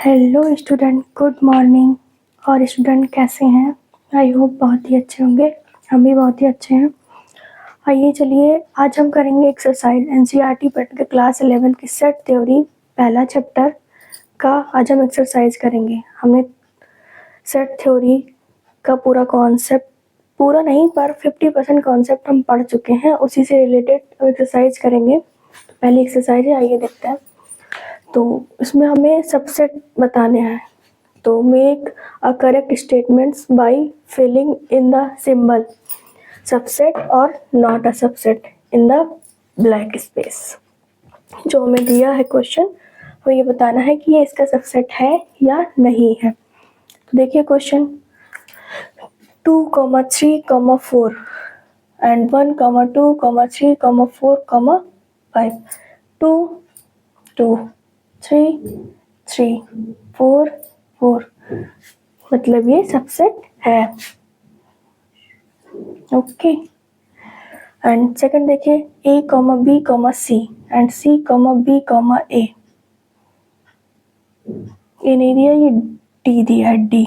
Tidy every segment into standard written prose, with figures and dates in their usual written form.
Hello student, good morning. और student कैसे हैं? आई होप बहुत ही अच्छे होंगे। हम भी बहुत ही अच्छे हैं। आइए चलिए आज हम करेंगे एक्सरसाइज एनसीईआरटी पैटर्न के क्लास 11 की सेट थ्योरी पहला चैप्टर का। आज हम एक्सरसाइज करेंगे। हमने सेट थ्योरी का पूरा कॉन्सेप्ट, पूरा नहीं पर 50% कॉन्सेप्ट हम पढ़ चुके हैं। उसी से रिलेटेड एक्सरसाइज करेंगे। पहली एक्सरसाइज है, आइए देखते हैं। तो इसमें हमें सबसेट बताने हैं। तो make a correct statements by filling in the symbol subset और not a subset in the blank space. जो हमें दिया है क्वेश्चन, वो ये बताना है कि ये इसका सबसेट है या नहीं है। तो देखिए क्वेश्चन 2, 3, 4 and 1, 2, 3, 4, 5. 2, 2, 3, 3, 4, 4, मतलब ये सबसेट है। ओके। एंड सेकंड देखिए A, B, C and C, B, A। ये नहीं दिया, ये D दिया है, D।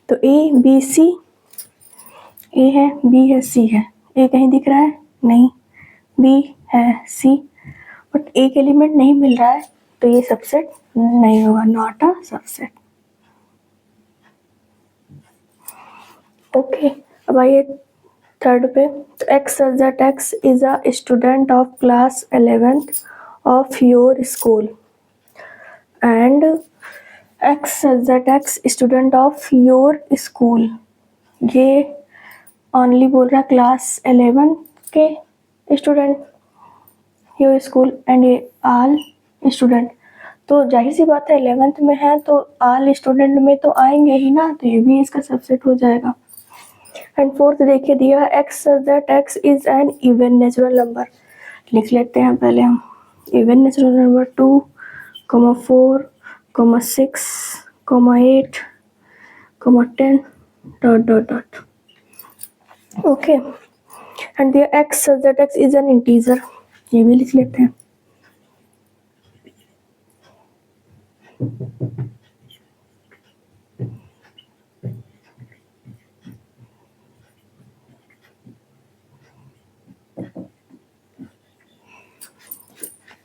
तो A, B, C, A है, B है, C है। A कहीं दिख रहा है? नहीं। B है, C, बट एक एलिमेंट नहीं मिल रहा है, तो ये सबसेट नहीं होगा, नॉट अ सबसेट। ओके, अब आइए थर्ड पे। तो X says that X is a student of class 11th of your school and X says that X student of your school। ये ओनली बोल रहा है क्लास 11 के स्टूडेंट, योर स्कूल, एंड ये आल स्टूडेंट। तो जाहिर सी बात है 11th में है तो आल स्टूडेंट में तो आएंगे ही ना, तो ये भी इसका सबसेट हो जाएगा। एंड फोर्थ देखिए दिया X that X is an even natural number. लिख लेते हैं पहले हम। Even natural number 2, 4, 6, 8, 10 dot dot dot. Okay. And दिया X that X is an integer. ये भी लिख लेते हैं।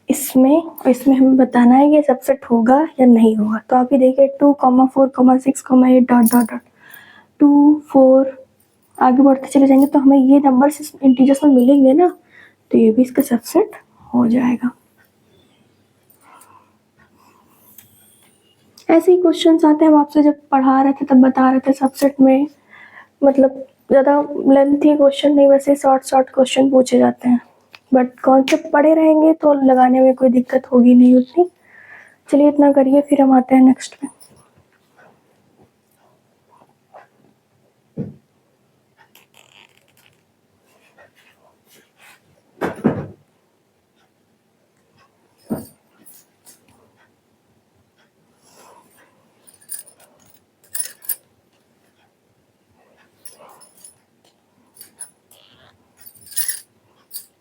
इसमें हमें बताना है ये सबसेट होगा या नहीं होगा। तो आप ये देखिए 2, 4, 6, 8 डॉट डॉट डॉट 2, 4 आगे बढ़ते चले जाएंगे तो हमें ये नंबर्स इंटीजर्स में मिलेंगे ना, तो ये भी इसका सबसेट हो जाएगा। ऐसे ही क्वेश्चंस आते हैं, हम आपसे जब पढ़ा रहे थे तब बता रहे थे सबसेट में मतलब ज़्यादा लेंथी क्वेश्चन नहीं, वैसे शॉर्ट क्वेश्चन पूछे जाते हैं। बट कॉन्सेप्ट पढ़े रहेंगे तो लगाने में कोई दिक्कत होगी नहीं उतनी। चलिए इतना करिए, फिर हम आते हैं नेक्स्ट पे।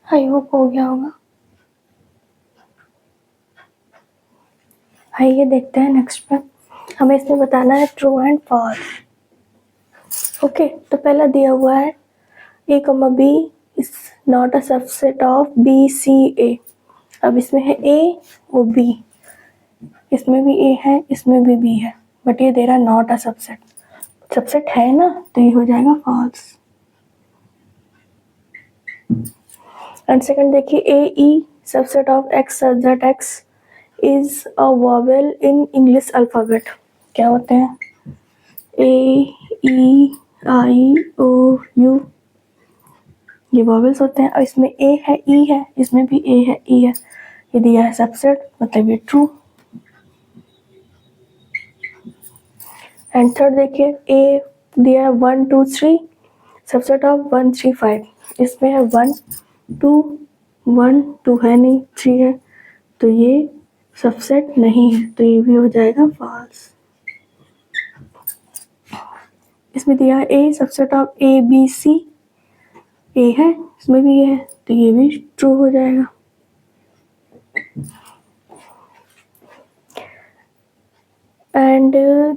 आई होप हो गया होगा। आइए देखते हैं नेक्स्ट पे। हमें इसमें बताना है ट्रू एंड फॉल्स। ओके, तो पहला दिया हुआ है A, B is not a subset of B, C, A। अब इसमें है A वो B, इसमें भी A है, इसमें भी B है, बट ये दे रहा है नॉट अ सबसेट। सबसेट है ना, तो ये हो जाएगा फॉल्स। एंड सेकंड देखिए A, E subset of X such that X is a vowel in English alphabet। क्या होते हैं? A, E, I, O, U, ये वॉवेल्स होते हैं। और इसमें A है, E है, इसमें भी A है, E है, ये दिया है सबसेट, मतलब ये ट्रू। एंड थर्ड देखिए A दिया है 1, 2, 3 सबसेट ऑफ 1, 3, 5। इसमें है 1, 2, 1, 2 है नहीं, 3 है, तो ये सबसेट नहीं है, तो ये भी हो जाएगा फॉल्स। इसमें दिया है A subset of A, B, C, A है, इसमें भी ये है, तो ये भी ट्रू हो जाएगा। एंड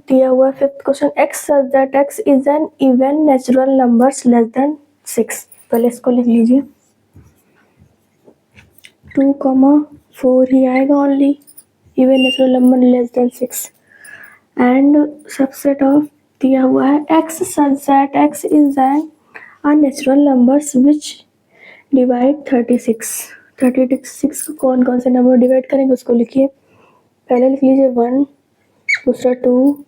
दिया हुआ fifth question, x such that X is an even natural numbers less than 6। पहले इसको लिख लीजिए, 2,4 ही आएगा only, even natural number less than 6। And subset of दिया हुआ है x such that X is N unnatural numbers which divide 36। 36 को कौन कौन से नंबर डिवाइड करेंगे उसको लिखिए। पहले लिख लीजिए 1, दूसरा 2,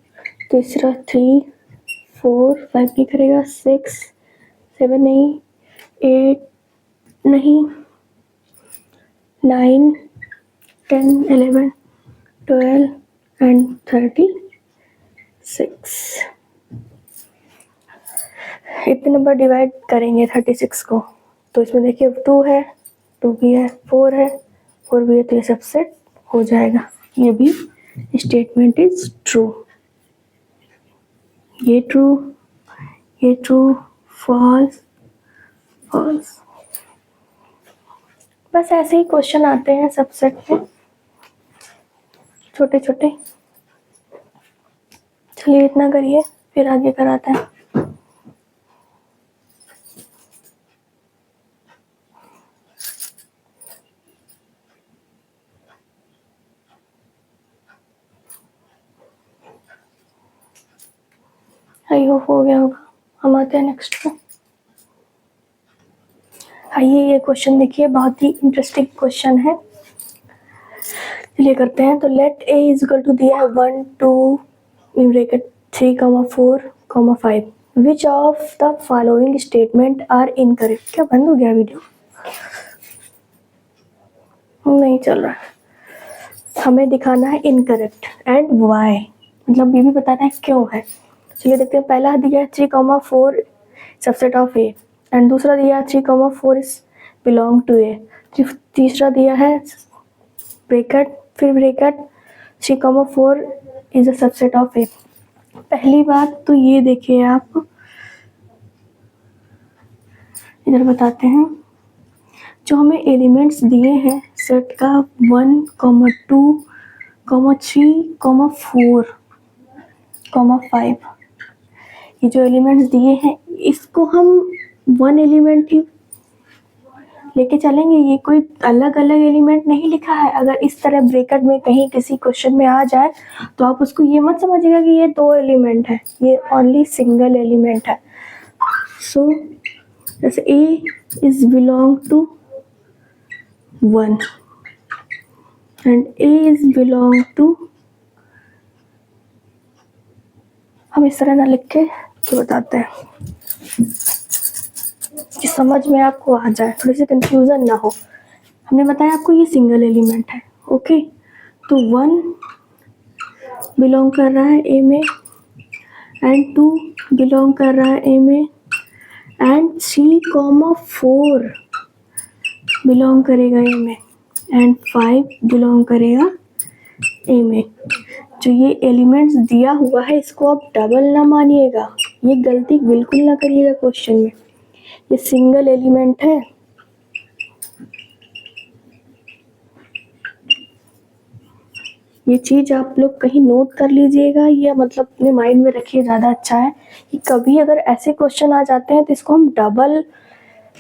तीसरा 3, 4, 5 नहीं करेगा, 6, 7 नहीं, 8 नहीं, 9, 10, 11, 12 एंड 36। इतने नंबर डिवाइड करेंगे 36 को, तो इसमें देखिए 2 है, 2 भी है, 4 है, 4 भी है, तो ये सबसेट हो जाएगा। ये भी स्टेटमेंट इज ट्रू। ये ट्रू, ये ट्रू, फॉल्स, फॉल्स। बस ऐसे ही क्वेश्चन आते हैं सबसेट में, छोटे छोटे। चलिए इतना करिए, फिर आगे कराते हैं। आई होप हो गया होगा। हम आते हैं नेक्स्ट पे। आइए ये क्वेश्चन देखिए, बहुत ही इंटरेस्टिंग क्वेश्चन है। चलिए करते हैं। तो let A is equal to दिया है 1, 2 in bracket 3, 4, 5। Which of the following statement are incorrect. क्या बंद हो गया वीडियो? नहीं चल रहा है। हमें दिखाना है इनकरेक्ट एंड वाई, मतलब ये भी बताना है क्यों है। चलिए देखते हैं। पहला दिया है 3, 4 सबसेट ऑफ ए, एंड दूसरा दिया है 3, 4 इज बिलोंग टू ए। तीसरा दिया है ब्रैकेट, फिर bracket 3, 4 is a subset of A. पहली बात तो ये देखिए, आप इधर बताते हैं। जो हमें एलिमेंट्स दिए हैं सेट का 1, 2, 3, 4, 5, ये जो एलिमेंट्स दिए हैं इसको हम 1 एलिमेंट ही लेके चलेंगे। ये कोई अलग अलग एलिमेंट नहीं लिखा है। अगर इस तरह ब्रैकेट में कहीं किसी क्वेश्चन में आ जाए तो आप उसको ये मत समझिएगा कि ये 2 एलिमेंट है, ये ओनली सिंगल एलिमेंट है। सो जैसे A is belong to 1 and A is belong to, हम इस तरह ना लिख के तो बताते हैं कि समझ में आपको आ जाए, थोड़ी सी कंफ्यूजन ना हो। हमने बताया आपको ये सिंगल एलिमेंट है, ओके। तो 1 बिलोंग कर रहा है ए में, एंड 2 बिलोंग कर रहा है ए में, एंड 3, 4 बिलोंग करेगा ए में, एंड 5 बिलोंग करेगा ए में। जो ये एलिमेंट्स दिया हुआ है इसको आप डबल ना मानिएगा, ये गलती बिल्कुल ना करिएगा क्वेश्चन में। ये सिंगल एलिमेंट है। ये चीज आप लोग कहीं नोट कर लीजिएगा, या मतलब अपने माइंड में रखिए, ज़्यादा अच्छा है कि कभी अगर ऐसे क्वेश्चन आ जाते हैं तो इसको हम डबल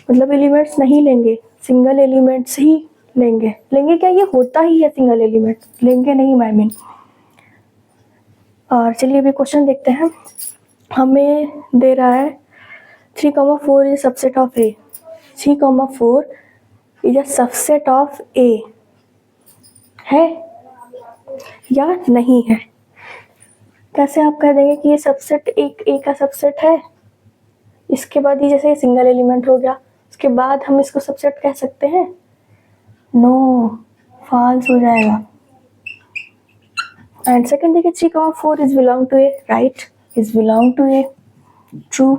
मतलब एलिमेंट्स नहीं लेंगे, सिंगल एलिमेंट्स ही लेंगे। क्या ये होता ही है सिंगल एलिमेंट, लेंगे नहीं आई मीन। और चलिए अभी क्वेश्चन देखते हैं। हमें दे रहा है 3, 4 is subset of A. 3, 4 is a subset of A, है या नहीं है? कैसे आप कह देंगे कि ये सबसेट एक ए का सबसेट है? इसके बाद ही जैसे सिंगल एलिमेंट हो गया, उसके बाद हम इसको सबसेट कह सकते हैं? नो, फॉल्स हो जाएगा। एंड सेकंड देखिए 3, 4 is belong to A, right, is belong to A, true.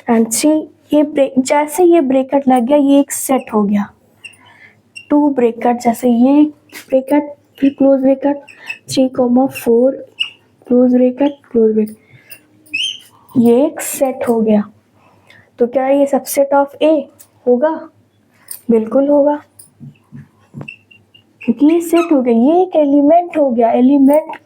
And 3 ये जैसे ये ब्रैकेट लग गया ये एक सेट हो गया। 2 ब्रैकेट, जैसे ये ब्रैकेट फिर close bracket, 3, 4 close bracket, close bracket, ये एक सेट हो गया। तो क्या ये सबसेट ऑफ ए होगा? बिल्कुल होगा। क्योंकि ये सेट हो गया, ये एक एलिमेंट हो गया, एलिमेंट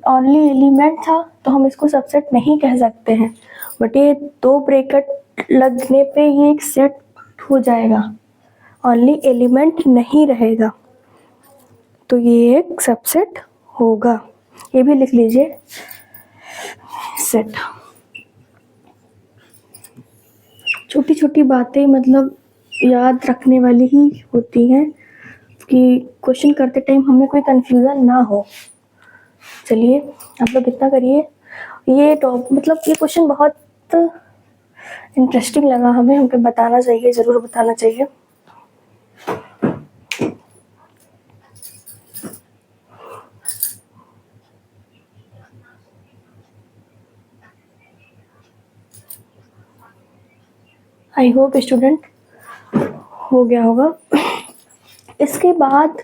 ओनली एलिमेंट था तो हम इसको सबसेट नहीं कह सकते हैं, बट ये 2 ब्रैकेट लगने पे ये एक सेट हो जाएगा, ओनली एलिमेंट नहीं रहेगा, तो ये एक सबसेट होगा। ये भी लिख लीजिए, सेट। छोटी छोटी बातें मतलब याद रखने वाली ही होती हैं कि क्वेश्चन करते टाइम हमें कोई कंफ्यूजन ना हो। चलिए आप लोग इतना करिए। ये मतलब ये क्वेश्चन बहुत इंटरेस्टिंग लगा हमें बताना चाहिए, ज़रूर बताना चाहिए। आई होप स्टूडेंट हो गया होगा। इसके बाद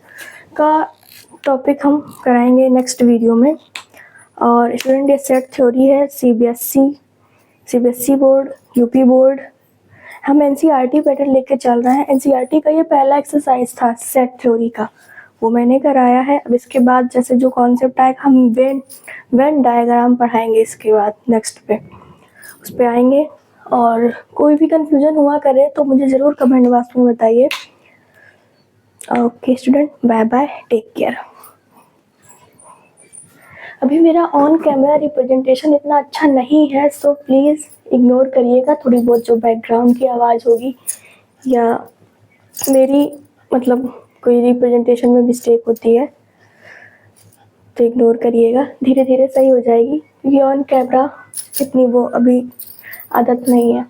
का टॉपिक हम कराएंगे नेक्स्ट वीडियो में। और स्टूडेंट ये सेट थ्योरी है, सीबीएसई बोर्ड, यूपी बोर्ड, हम एनसीईआरटी पैटर्न लेके चल रहे हैं। एनसीईआरटी का ये पहला एक्सरसाइज था सेट थ्योरी का, वो मैंने कराया है। अब इसके बाद जैसे जो कॉन्सेप्ट आएगा हम वेन डायग्राम पढ़ाएंगे, इसके बाद नेक्स्ट पे उस पर आएंगे। और कोई भी कंफ्यूजन हुआ करे तो मुझे ज़रूर कमेंट बॉक्स में बताइए। Okay student, bye bye, take care. अभी मेरा ऑन कैमरा रिप्रेजेंटेशन इतना अच्छा नहीं है, सो प्लीज़ इग्नोर करिएगा। थोड़ी बहुत जो बैकग्राउंड की आवाज़ होगी या मेरी मतलब कोई रिप्रेजेंटेशन में मिस्टेक होती है तो इग्नोर करिएगा, धीरे धीरे सही हो जाएगी, क्योंकि ऑन कैमरा इतनी वो अभी आदत नहीं है।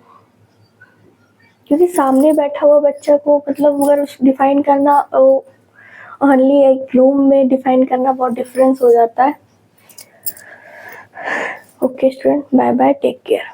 क्योंकि सामने बैठा हुआ बच्चा को मतलब अगर डिफ़ाइन करना ओनली एक रूम में डिफ़ाइन करना बहुत डिफरेंस हो जाता है। Okay student, bye bye, take care.